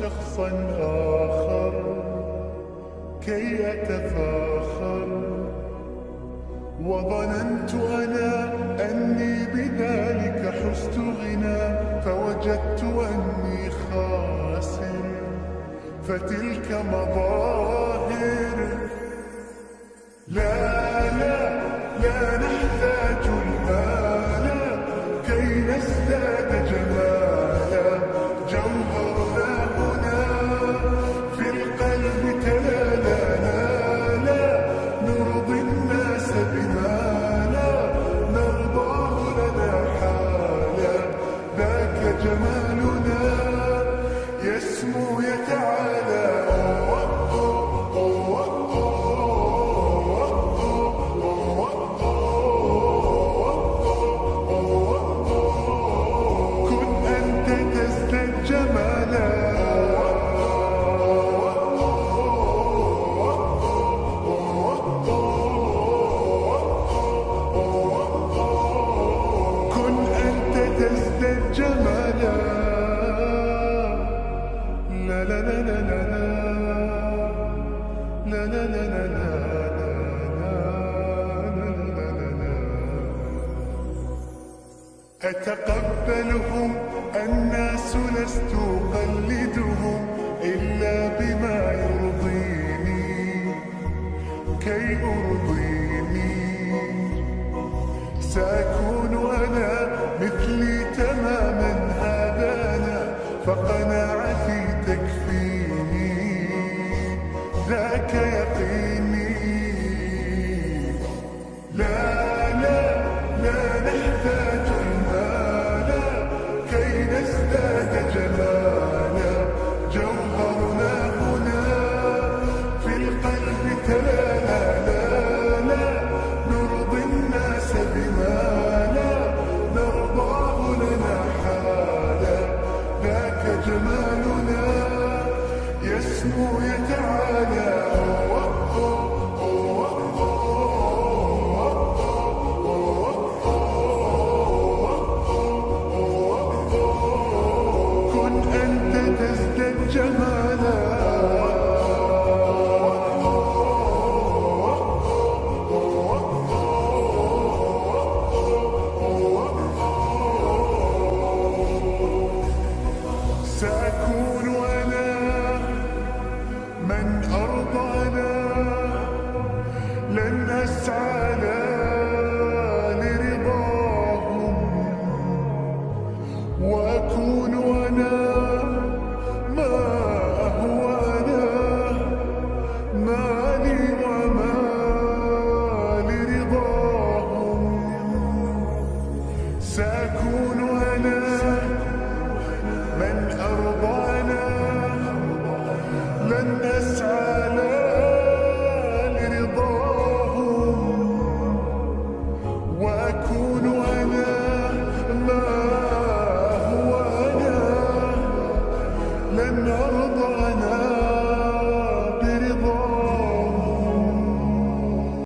شخصا آخر كي أتفاخر، وظننت أنا أني بذلك حزت غنى، فوجدت أني خاسر. فتلك مظاهر. لا لا لا نحتاج المال كي نزداد جمالا، جوهرنا هنا في القلب تلالا. لا نرضي الناس بما لا نرضاه لنا حالا، ذاك جمالنا يسمو يتعالى. كن أنت تزداد جمالا. كن أنت تزداد جمالا. لا لا لا لا لا لا لا لا لا لا. أتقبلهم الناس لست أقلدهم إلا بما يرضيني كي أرضيني. سأكون أنا مثلي تماما، هذا أنا فقناعتي تكفيني، ذاك يقيني. لا لا لا نحتاج المال كي نزداد جمالا، جوهرنا هنا في القلب تلالا. لا لا نرضي الناس بما لا نرضاه لنا حالا، ذاك جمالنا يسمو يتعالى. كن أنت تزداد جمالا. سأكون أنا من أرضانا، لن أسعى لا لرضاهم، وأكون أنا ما هو أنا، مالي وما لرضاهم. سأكون أنا من أرضانا، لن أسعى